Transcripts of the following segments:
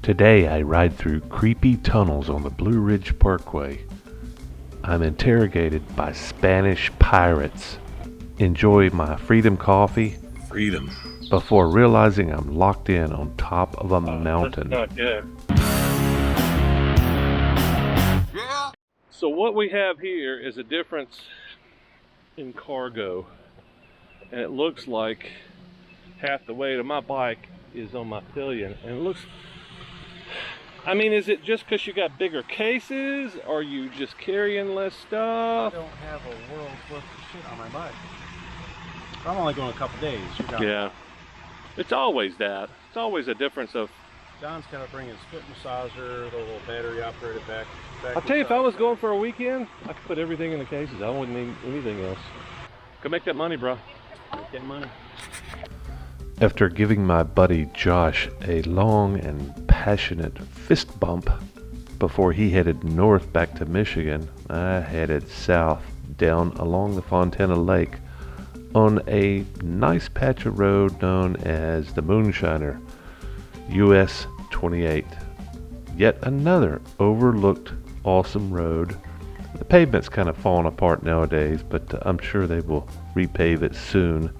Today I ride through creepy tunnels on the Blue Ridge Parkway. I'm interrogated by Spanish pirates. Enjoy my freedom coffee Freedom. before realizing I'm locked in on top of a mountain. That's not good. So what we have here is a difference in cargo, and it looks like half the weight of my bike is on my pillion, and it looks, I mean, is it just because you got bigger cases, or are you just carrying less stuff? I don't have a world's worth of shit on my bike. I'm only going a couple days. Yeah, it's always that. It's always a difference of, John's got to bring his foot massager, the little battery operated back. I'll tell you, if I was going for a weekend, I could put everything in the cases. I wouldn't need anything else. Go make that money, bro. Make that money. After giving my buddy Josh a long and passionate fist bump before he headed north back to Michigan, I headed south down along the Fontana Lake on a nice patch of road known as the Moonshiner, US 28. Yet another overlooked awesome road. The pavement's kind of falling apart nowadays, but I'm sure they will repave it soon.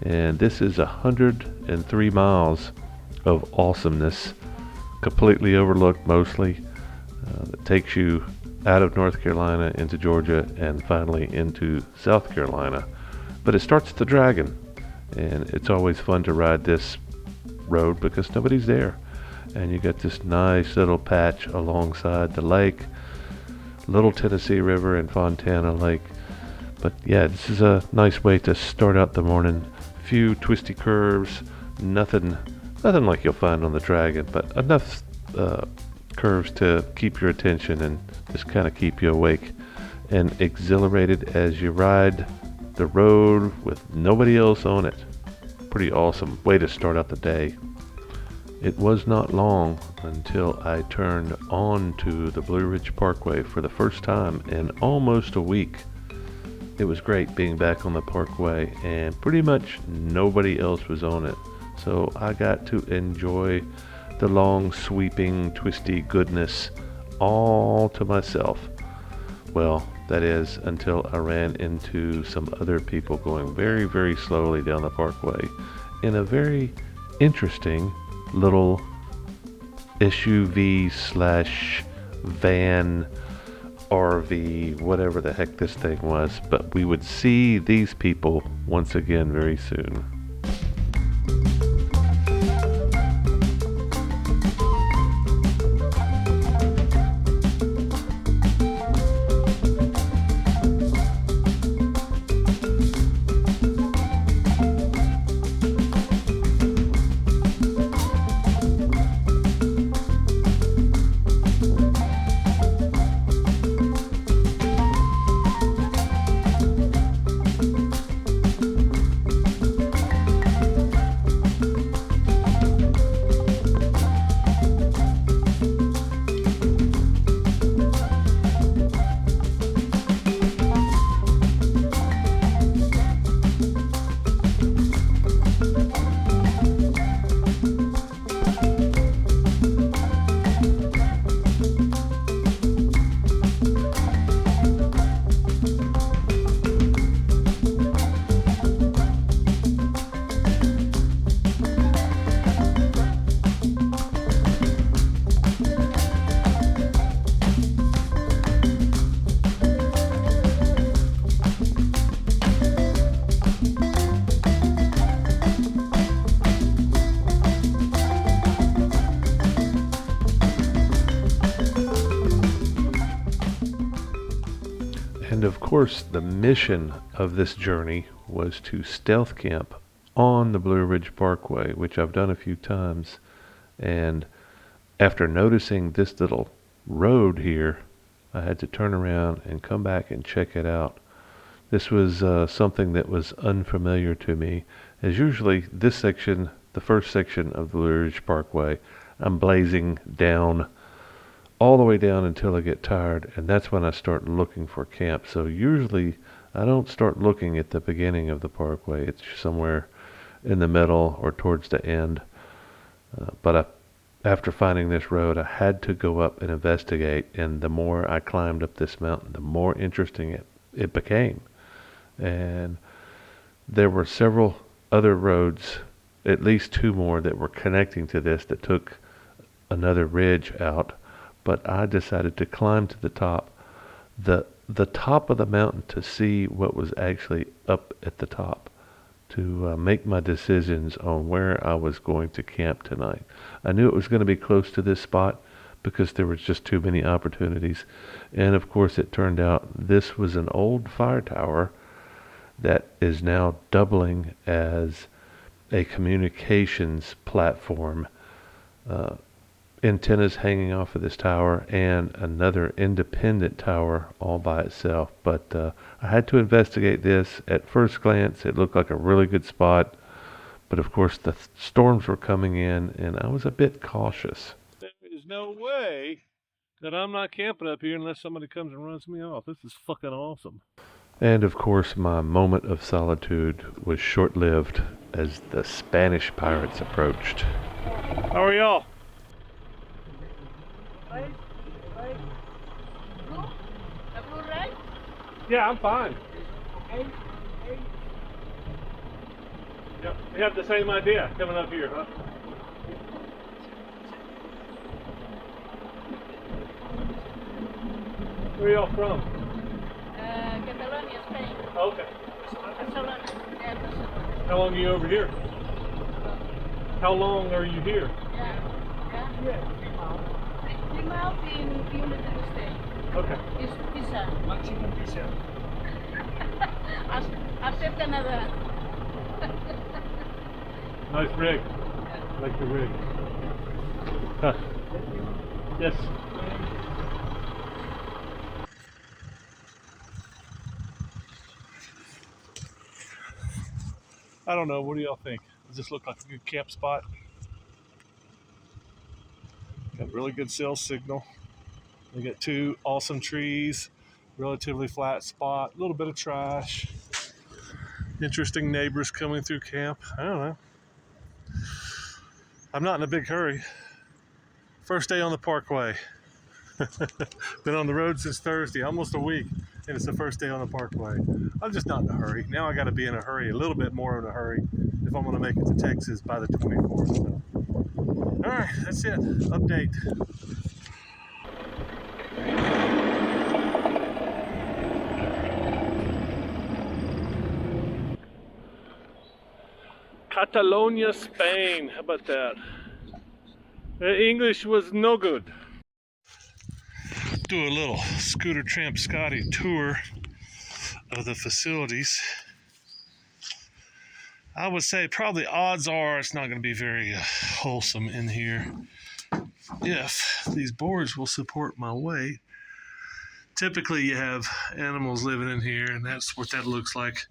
And this is 103 miles of awesomeness, completely overlooked mostly, that takes you out of North Carolina into Georgia and finally into South Carolina. But it starts at the Dragon, and it's always fun to ride this road because nobody's there. And you got this nice little patch alongside the lake, Little Tennessee River and Fontana Lake. But yeah, this is a nice way to start out the morning. Few twisty curves, nothing like you'll find on the Dragon, but enough curves to keep your attention and just kind of keep you awake and exhilarated as you ride the road with nobody else on it. Pretty awesome way to start out the day. It was not long until I turned onto the Blue Ridge Parkway for the first time in almost a week. It was great being back on the parkway, and pretty much nobody else was on it. So I got to enjoy the long, sweeping, twisty goodness all to myself. Well, that is until I ran into some other people going very, very slowly down the parkway in a very interesting little SUV slash van RV, whatever the heck this thing was. But we would see these people once again very soon. And of course, the mission of this journey was to stealth camp on the Blue Ridge Parkway, which I've done a few times. And after noticing this little road here, I had to turn around and come back and check it out. This was something that was unfamiliar to me, as usually this section, the first section of the Blue Ridge Parkway, I'm blazing down all the way down until I get tired, and that's when I start looking for camp. So usually I don't start looking at the beginning of the parkway. It's somewhere in the middle or towards the end. But I After finding this road, I had to go up and investigate, and the more I climbed up this mountain, the more interesting it became. And there were several other roads, at least two more, that were connecting to this that took another ridge out, but I decided to climb to the top, the top of the mountain, to see what was actually up at the top, to make my decisions on where I was going to camp tonight. I knew it was going to be close to this spot because there was just too many opportunities. And of course it turned out this was an old fire tower that is now doubling as a communications platform. Uh, Antennas hanging off of this tower and another independent tower all by itself. But I had to investigate this. At first glance, it looked like a really good spot. But of course, the storms were coming in, and I was a bit cautious. There is no way that I'm not camping up here unless somebody comes and runs me off. This is fucking awesome. And of course, my moment of solitude was short-lived as the Spanish pirates approached. How are y'all? Yeah, I'm fine. Yep, we have the same idea coming up here, huh? Where are y'all from? Catalonia, Spain. Okay. Barcelona. Yeah, Barcelona. How long are you over here? How long are you here? Yeah. 3 miles in United States. Okay. It's visa. Maximum visa. Accept another. Nice rig. Like the rig. Huh. Yes. I don't know. What do y'all think? Does this look like a good camp spot? Got really good cell signal. We got two awesome trees, relatively flat spot, a little bit of trash. Interesting neighbors coming through camp. I don't know. I'm not in a big hurry. First day on the Parkway. Been on the road since Thursday, almost a week, and it's the first day on the Parkway. I'm just not in a hurry. Now I got to be in a hurry, a little bit more in a hurry, if I'm going to make it to Texas by the 24th. So. All right, that's it. Update. Catalonia, Spain. How about that? English was no good. Do a little Scooter Tramp Scotty tour of the facilities. I would say probably odds are it's not going to be very wholesome in here if these boards will support my weight. Typically you have animals living in here, and that's what that looks like.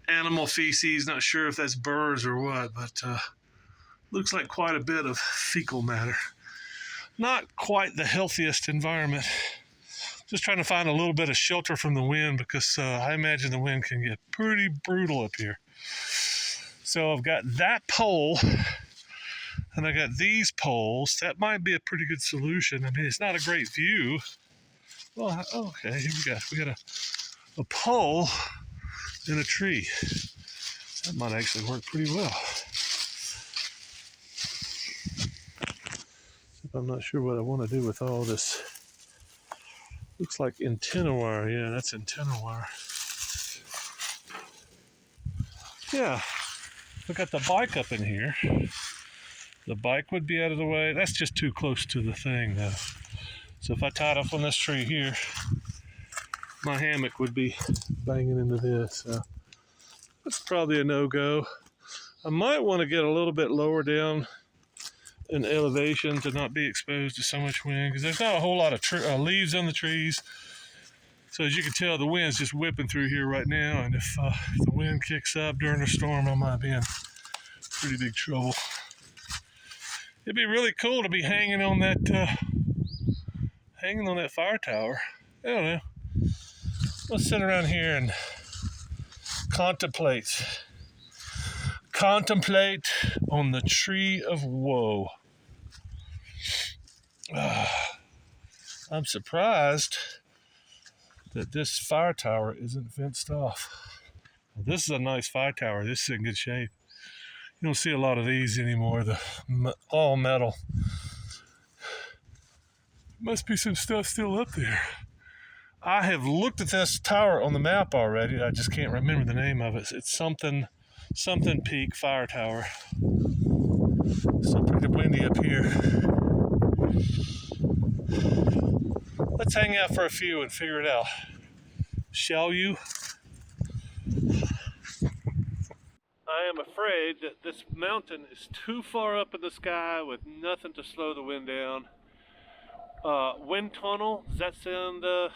Animal feces, not sure if that's birds or what, but looks like quite a bit of fecal matter. Not quite the healthiest environment. Just trying to find a little bit of shelter from the wind because I imagine the wind can get pretty brutal up here. So I've got that pole and I got these poles. That might be a pretty good solution. I mean, it's not a great view. Well, okay, here we go. We got a pole and a tree. That might actually work pretty well. I'm not sure what I want to do with all this. Looks like antenna wire. Yeah, that's antenna wire. Yeah, we got the bike up in here. The bike would be out of the way. That's just too close to the thing, though. So if I tied up on this tree here, my hammock would be banging into this. So that's probably a no-go. I might want to get a little bit lower down in elevation to not be exposed to so much wind, because there's not a whole lot of leaves on the trees. So as you can tell, the wind's just whipping through here right now, and if the wind kicks up during a storm, I might be in pretty big trouble. It'd be really cool to be hanging on that fire tower. I don't know. Let's sit around here and contemplate on the tree of woe. I'm surprised that this fire tower isn't fenced off. This is a nice fire tower. This is in good shape. You don't see a lot of these anymore. All metal. Must be some stuff still up there. I have looked at this tower on the map already. I just can't remember the name of it. It's something Peak Fire Tower. So pretty windy up here. Let's hang out for a few and figure it out. Shall you? I am afraid that this mountain is too far up in the sky with nothing to slow the wind down. Wind tunnel, does that sound, does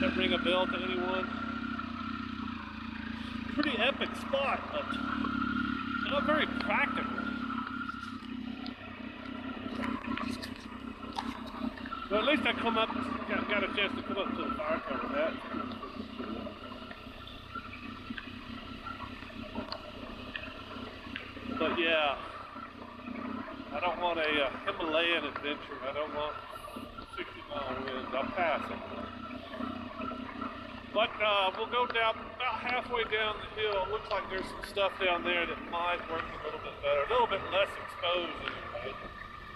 that ring a bell to anyone? Pretty epic spot, but not very practical. Well, at least I got a chance to come up to the fire tower. That. But yeah, I don't want a Himalayan adventure. I don't want 60-mile winds. I'll pass it. But we'll go down about halfway down the hill. It looks like there's some stuff down there that might work a little bit better, a little bit less exposed anyway.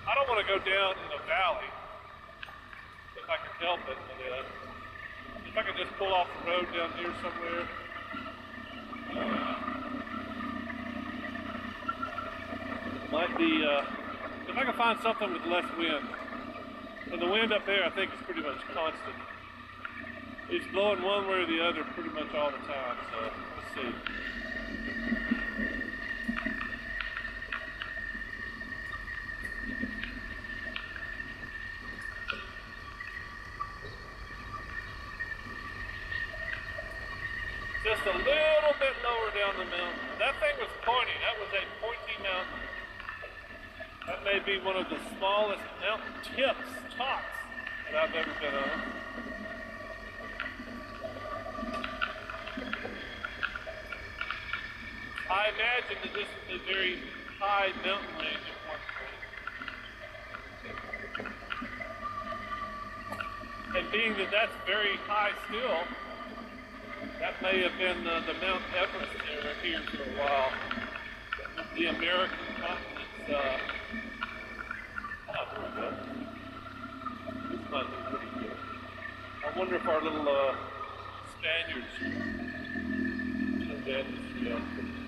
I don't want to go down in a valley if I can help it. But, if I can just pull off the road down here somewhere. Might be, if I can find something with less wind. And the wind up there I think is pretty much constant. It's blowing one way or the other pretty much all the time, so let's see. Just a little bit lower down the mountain. That thing was pointy. That was a pointy mountain. That may be one of the smallest mountain tops that I've ever been on. I imagine that this is a very high mountain range at one point. And being that that's very high still, that may have been the Mount Everest area here for a while. The American continent's, this might be pretty good. I wonder if our little Spaniards took that this year.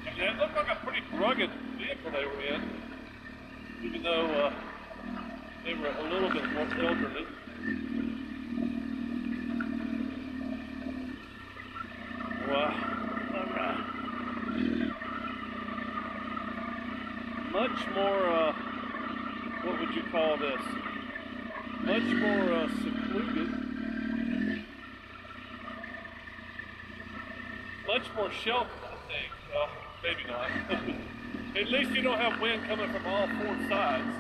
I mean, it looked like a pretty rugged vehicle they were in, even though they were a little bit more elderly. Wow. Alright. Much more, what would you call this? Much more secluded. Much more sheltered, I think. Well, maybe not. At least you don't have wind coming from all four sides.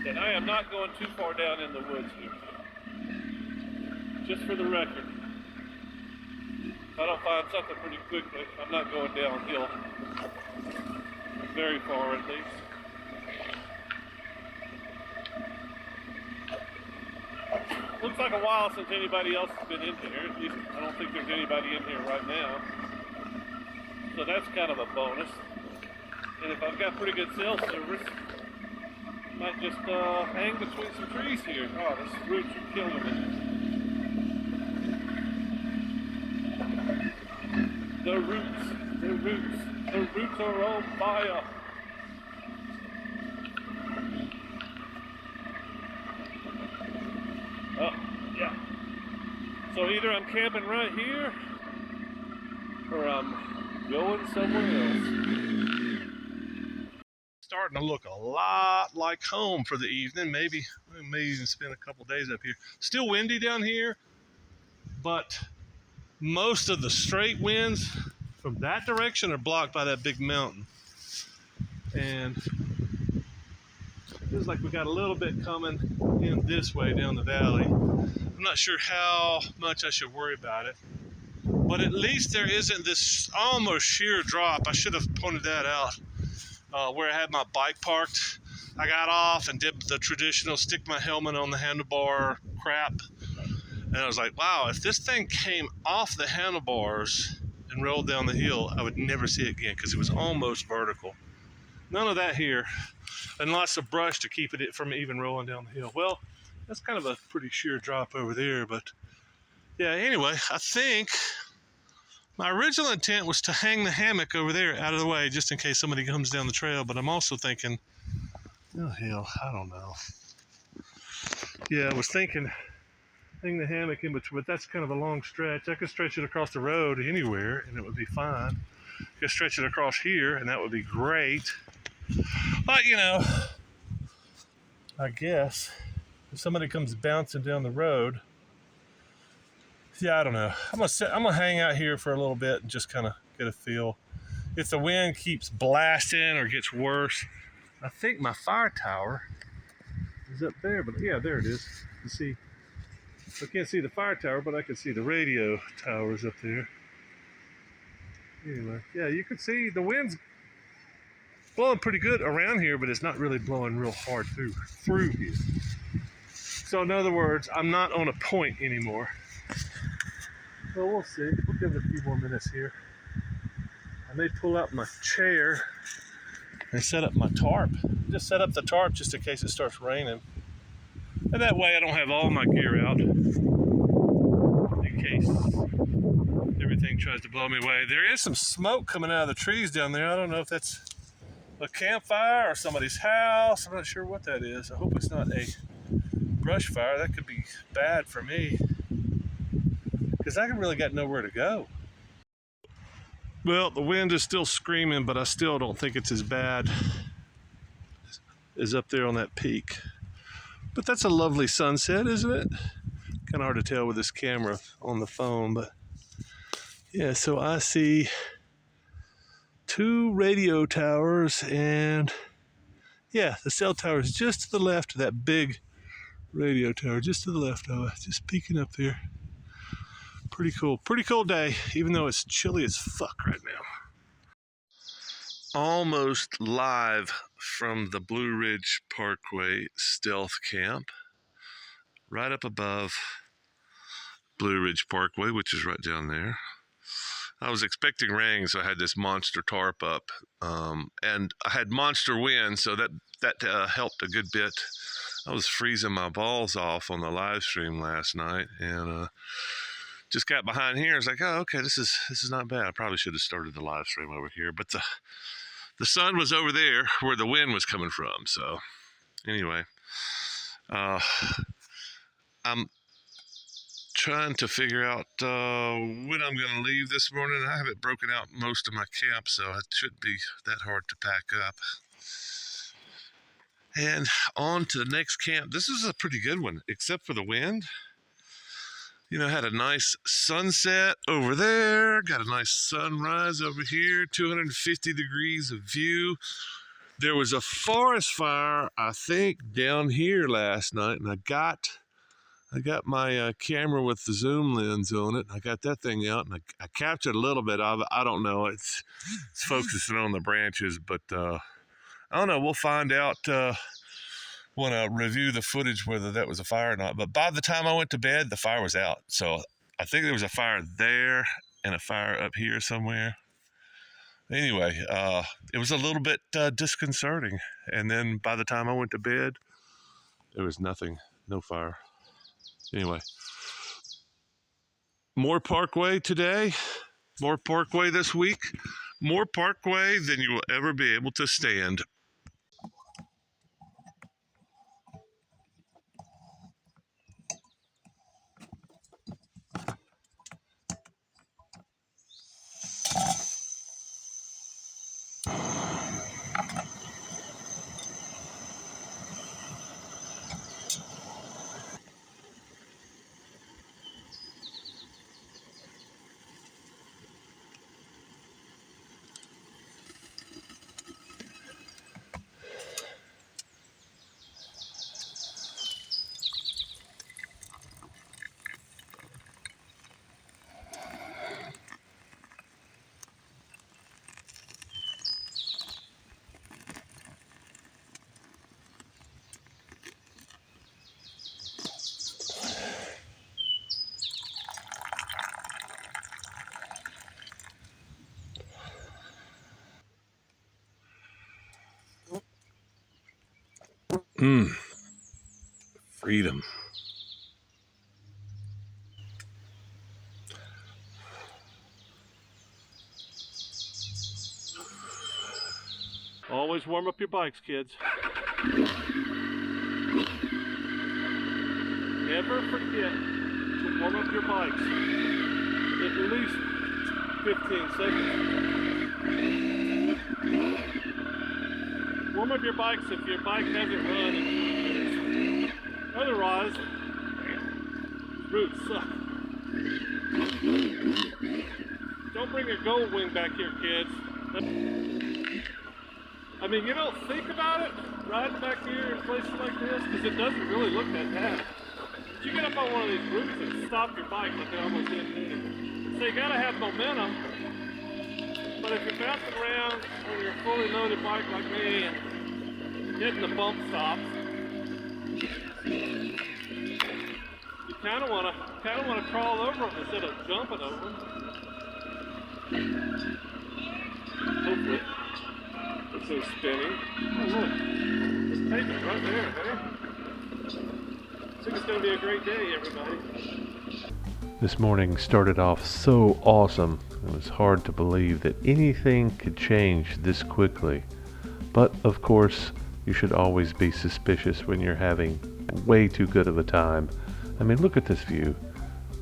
And I am not going too far down in the woods here. Just for the record. If I don't find something pretty quickly, I'm not going downhill. Very far at least. Looks like a while since anybody else has been in here. At least I don't think there's anybody in here right now. So that's kind of a bonus. And if I've got pretty good cell service, I might just hang between some trees here. Oh, this roots are killing me. The roots are on fire. Oh, yeah. So either I'm camping right here, or I'm going somewhere else. Starting to look a lot like home for the evening. Maybe we may even spend a couple days up here. Still windy down here, but most of the straight winds from that direction are blocked by that big mountain. And it feels like we got a little bit coming in this way down the valley. I'm not sure how much I should worry about it. But at least there isn't this almost sheer drop. I should have pointed that out. Where I had my bike parked, I got off and did the traditional stick my helmet on the handlebar crap. And I was like, wow, if this thing came off the handlebars and rolled down the hill, I would never see it again because it was almost vertical. None of that here, and lots of brush to keep it from even rolling down the hill. Well, that's kind of a pretty sheer drop over there, but yeah, anyway, I think my original intent was to hang the hammock over there out of the way just in case somebody comes down the trail, but I'm also thinking, oh hell, I don't know. Yeah, I was thinking hang the hammock in between, but that's kind of a long stretch. I could stretch it across the road anywhere and it would be fine. I could stretch it across here and that would be great. But you know, I guess if somebody comes bouncing down the road, yeah, I don't know. I'm gonna hang out here for a little bit and just kind of get a feel. If the wind keeps blasting or gets worse, I think my fire tower is up there. But yeah, there it is. You see, I can't see the fire tower, but I can see the radio towers up there. Anyway, yeah, you can see the wind's blowing pretty good around here, but it's not really blowing real hard through here. So in other words, I'm not on a point anymore. Well, we'll see. We'll give it a few more minutes here. I may pull out my chair and set up my tarp. Just set up the tarp just in case it starts raining. And that way I don't have all my gear out in case everything tries to blow me away. There is some smoke coming out of the trees down there. I don't know if that's a campfire or somebody's house. I'm not sure what that is. I hope it's not a brush fire. That could be bad for me because I really got nowhere to go. Well, the wind is still screaming, but I still don't think it's as bad as up there on that peak. But that's a lovely sunset, isn't it? Kind of hard to tell with this camera on the phone, but yeah, so I see 2 radio towers and yeah, the cell tower is just to the left of that big radio tower, just to the left of it, just peeking up there. Pretty cool day, even though it's chilly as fuck right now. Almost live from the Blue Ridge Parkway Stealth Camp, right up above Blue Ridge Parkway, which is right down there. I was expecting rain, so I had this monster tarp up, and I had monster wind, so that helped a good bit. I was freezing my balls off on the live stream last night, and just got behind here. I was like, oh, okay, this is not bad. I probably should have started the live stream over here, but the sun was over there where the wind was coming from. So anyway, I'm trying to figure out when I'm going to leave this morning. I haven't broken out most of my camp, so it shouldn't be that hard to pack up. And on to the next camp. This is a pretty good one, except for the wind. You know, had a nice sunset over there, got a nice sunrise over here, 250 degrees of view. There was a forest fire, I think, down here last night, and I got my camera with the zoom lens on it. I got that thing out, and I captured a little bit of it. I don't know. It's focusing on the branches, but I don't know. We'll find out when I review the footage whether that was a fire or not. But by the time I went to bed, the fire was out. So I think there was a fire there and a fire up here somewhere. Anyway, it was a little bit disconcerting. And then by the time I went to bed, there was nothing, no fire. Anyway, more Parkway today, more Parkway this week, more Parkway than you will ever be able to stand. Freedom. Always warm up your bikes, kids. Never forget to warm up your bikes. At least 15 seconds. Warm up your bikes if your bike hasn't run in 2 years. Otherwise, roots suck. Don't bring your gold wing back here, kids. I mean, you don't think about it riding back here in places like this because it doesn't really look that bad. But you get up on one of these roots and stop your bike like they almost did me. So you gotta have momentum. But if you're bouncing around on your fully loaded bike like me and hitting the bump stops, you kind of want to crawl over them instead of jumping over them. Hopefully. This thing's spinning. Oh look, it's taking right there, man. I think it's going to be a great day, everybody. This morning started off so awesome. It was hard to believe that anything could change this quickly. But of course, you should always be suspicious when you're having way too good of a time. I mean, look at this view.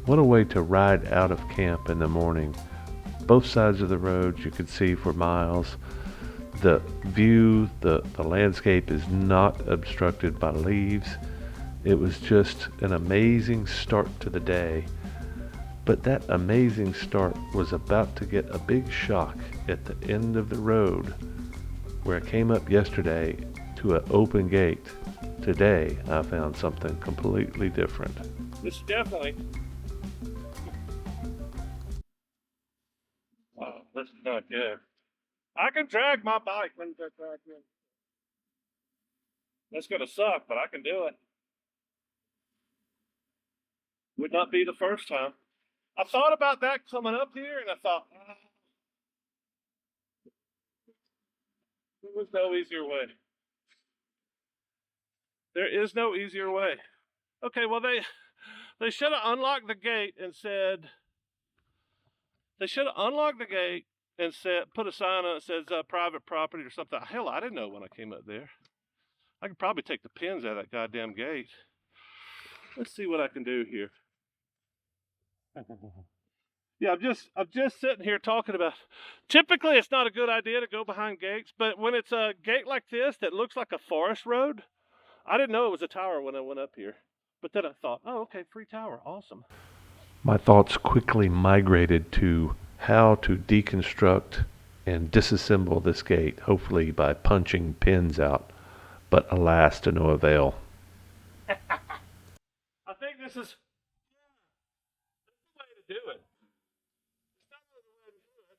What a way to ride out of camp in the morning. Both sides of the road you could see for miles. The view, the landscape is not obstructed by leaves. It was just an amazing start to the day. But that amazing start was about to get a big shock at the end of the road where I came up yesterday to an open gate. Today I found something completely different. This is definitely... Wow, this is not good. I can drag my bike when it's back in. That's gonna suck, but I can do it. Would not be the first time. I thought about that coming up here, and I thought, there was no easier way. There is no easier way. Okay, well they should have unlocked the gate and said. They should have unlocked the gate and said, put a sign on it that says private property or something. Hell, I didn't know when I came up there. I could probably take the pins out of that goddamn gate. Let's see what I can do here. Yeah, I'm just sitting here talking about. Typically, it's not a good idea to go behind gates, but when it's a gate like this that looks like a forest road, I didn't know it was a tower when I went up here. But then I thought, oh, okay, free tower, awesome. My thoughts quickly migrated to how to deconstruct and disassemble this gate, hopefully by punching pins out, but alas, to no avail. I think this is the way to do it. It's not the way to do it.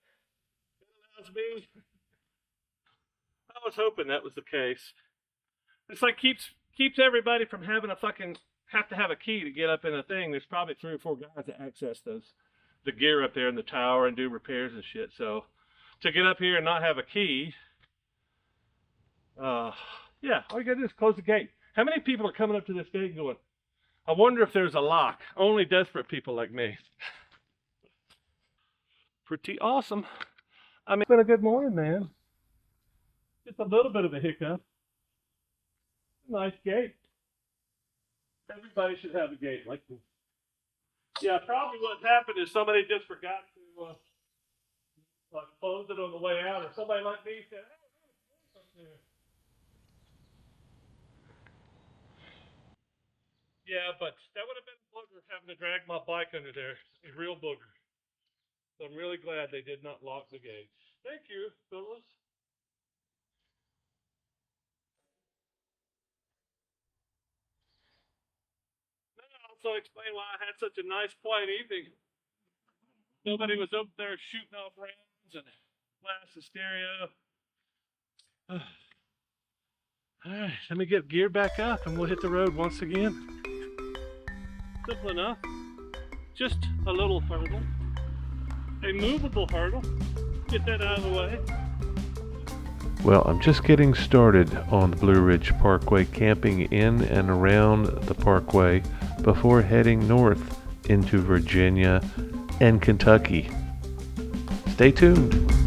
It allows me. I was hoping that was the case. It's like keeps everybody from having have to have a key to get up in the thing. There's probably 3 or 4 guys that access the gear up there in the tower and do repairs and shit. So to get up here and not have a key, yeah, all you gotta do is close the gate. How many people are coming up to this gate going, I wonder if there's a lock? Only desperate people like me. Pretty awesome. I mean, it's been a good morning, man. Just a little bit of a hiccup. Nice gate. Everybody should have a gate like this. Yeah, probably what happened is somebody just forgot to close it on the way out, or somebody like me said, hey, there's something there. Yeah, but that would have been a booger having to drag my bike under there. A real booger. So I'm really glad they did not lock the gate. Thank you, Phyllis. Also explain why I had such a nice quiet evening. Nobody was up there shooting off rounds and blasting stereo. Alright, let me get geared back up and we'll hit the road once again. Simple enough. Just a little hurdle. A movable hurdle. Get that out of the way. Well, I'm just getting started on the Blue Ridge Parkway, camping in and around the parkway before heading north into Virginia and Kentucky. Stay tuned.